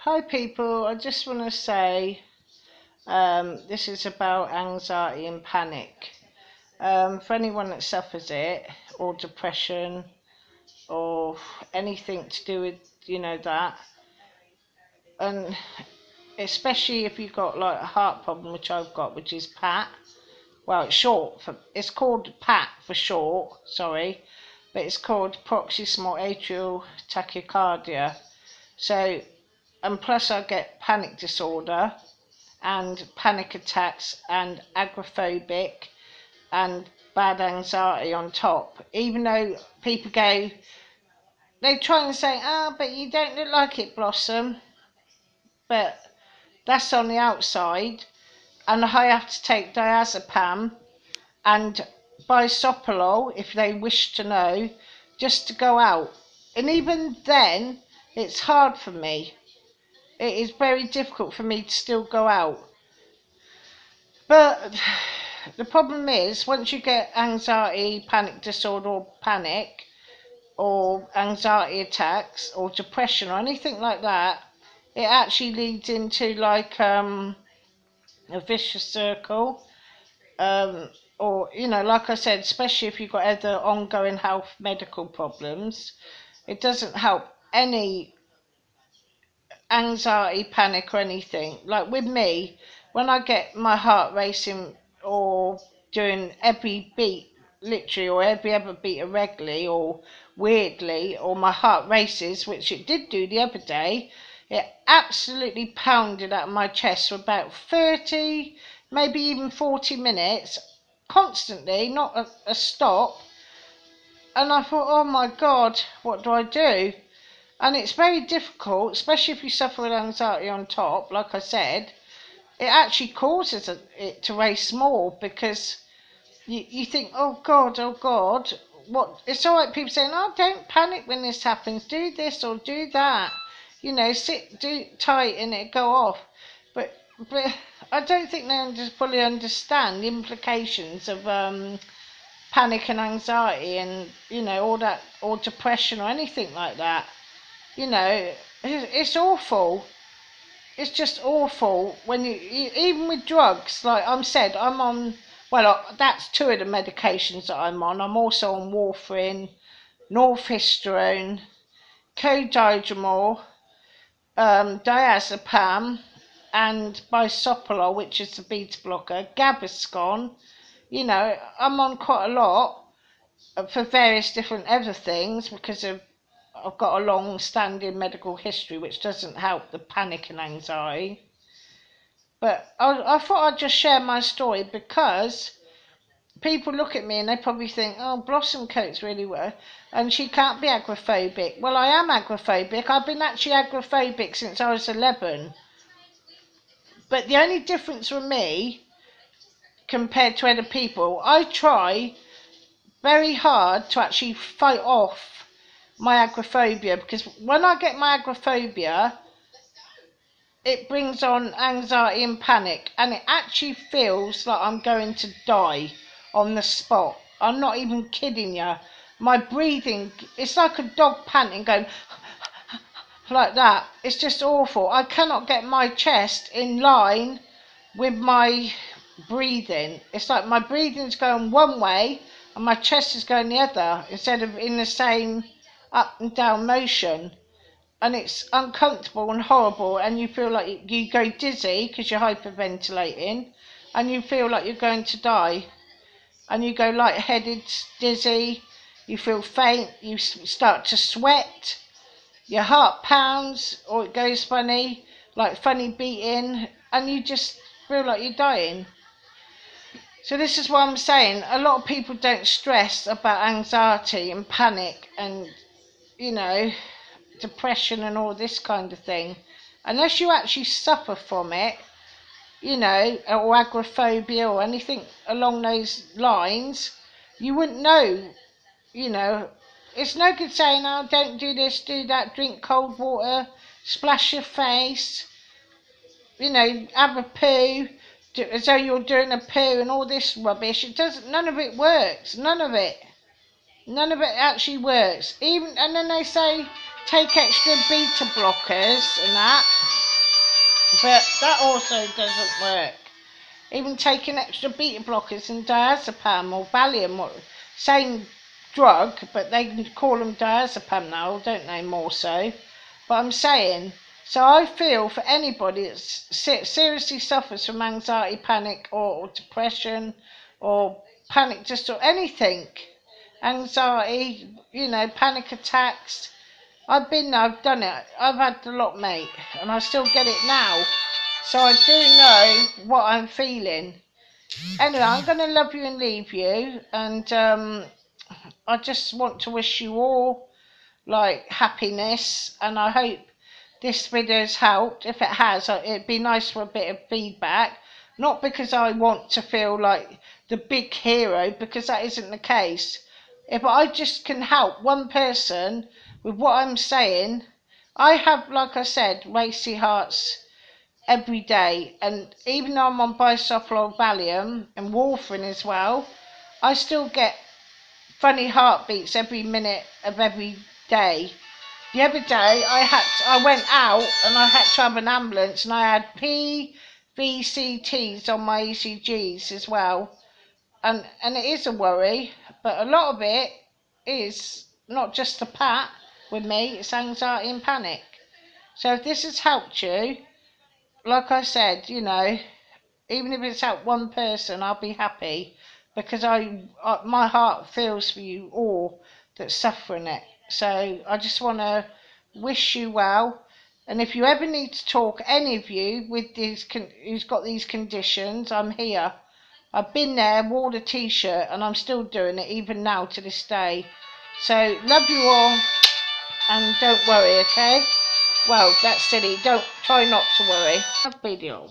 Hi people, I just want to say this is about anxiety and panic. For anyone that suffers it, or depression, or anything to do with, that, and especially if you've got like a heart problem, which I've got, which is PAT. Well, it's called PAT for short, sorry, but it's called paroxysmal atrial tachycardia. So, and plus I get panic disorder and panic attacks and agoraphobic and bad anxiety on top. Even though people they try and say, but you don't look like it, Blossom. But that's on the outside. And I have to take diazepam and bisoprolol, if they wish to know, just to go out. And even then, it's hard for me. It is very difficult for me to still go out. But the problem is, once you get anxiety, panic disorder, or panic, or anxiety attacks, or depression, or anything like that, it actually leads into like a vicious circle. Or, like I said, especially if you've got other ongoing health medical problems, it doesn't help any anxiety, panic, or anything. Like with me, when I get my heart racing or doing every beat literally, or every other beat irregularly or weirdly, or my heart races, which it did do the other day, it absolutely pounded out of my chest for about 30, maybe even 40 minutes, constantly, not a stop. And I thought, oh my God, what do I do? And it's very difficult, especially if you suffer with anxiety on top, like I said. It actually causes it to race more, because you think, oh God, what? It's all right, people saying, oh, don't panic when this happens, do this or do that, do tight and it go off. But I don't think they fully understand the implications of panic and anxiety and, all that, or depression or anything like that. It's awful. It's just awful when even with drugs, like I'm on, well, that's two of the medications that I'm on. I'm also on warfarin, norphisterone, codidromol, diazepam, and bisoprolol, which is the beta blocker, Gaviscon. I'm on quite a lot for various different other things, because I've got a long-standing medical history, which doesn't help the panic and anxiety. But I thought I'd just share my story, because people look at me and they probably think, oh, Blossom copes really well, and she can't be agoraphobic. Well, I am agoraphobic. I've been actually agoraphobic since I was 11. But the only difference with me, compared to other people, I try very hard to actually fight off my agoraphobia, because when I get my agoraphobia, it brings on anxiety and panic, and it actually feels like I'm going to die on the spot. I'm not even kidding you. My breathing, it's like a dog panting, going like that. It's just awful. I cannot get my chest in line with my breathing. It's like my breathing's going one way and my chest is going the other, instead of in the same up and down motion. And it's uncomfortable and horrible, and you feel like you go dizzy because you're hyperventilating, and you feel like you're going to die, and you go lightheaded, dizzy, you feel faint, you start to sweat, your heart pounds, or it goes funny, like funny beating, and you just feel like you're dying. So this is what I'm saying. A lot of people don't stress about anxiety and panic and, depression and all this kind of thing, unless you actually suffer from it, or agoraphobia or anything along those lines. You wouldn't know. It's no good saying, oh, don't do this, do that, drink cold water, splash your face, have a poo, as though you're doing a poo and all this rubbish. It doesn't, none of it works, none of it actually works. And then they say, take extra beta blockers and that, but that also doesn't work. Even taking extra beta blockers and diazepam or Valium, or same drug, but they call them diazepam now, don't they, more so? But I'm saying, so I feel for anybody that seriously suffers from anxiety, panic, or depression, or panic disorder, anything, anxiety, panic attacks. I've done it. I've had a lot, mate, and I still get it now. So I do know what I'm feeling. Anyway, I'm going to love you and leave you, and I just want to wish you all like happiness, and I hope this video's helped. If it has, it'd be nice for a bit of feedback. Not because I want to feel like the big hero, because that isn't the case. If I just can help one person with what I'm saying, I have, like I said, racy hearts every day, and even though I'm on bisoprolol, Valium and warfarin as well, I still get funny heartbeats every minute of every day. The other day I went out and I had to have an ambulance, and I had PVCTs on my ECGs as well, and it is a worry, but a lot of it is not just the pat with me, it's anxiety and panic. So if this has helped you, like I said, even if it's helped one person, I'll be happy, because my heart feels for you all that's suffering it. So I just want to wish you well. And if you ever need to talk, any of you with who's got these conditions, I'm here. I've been there, wore the t-shirt, and I'm still doing it even now to this day. So love you all, and don't worry, okay? Well, that's silly. Don't try not to worry. A video.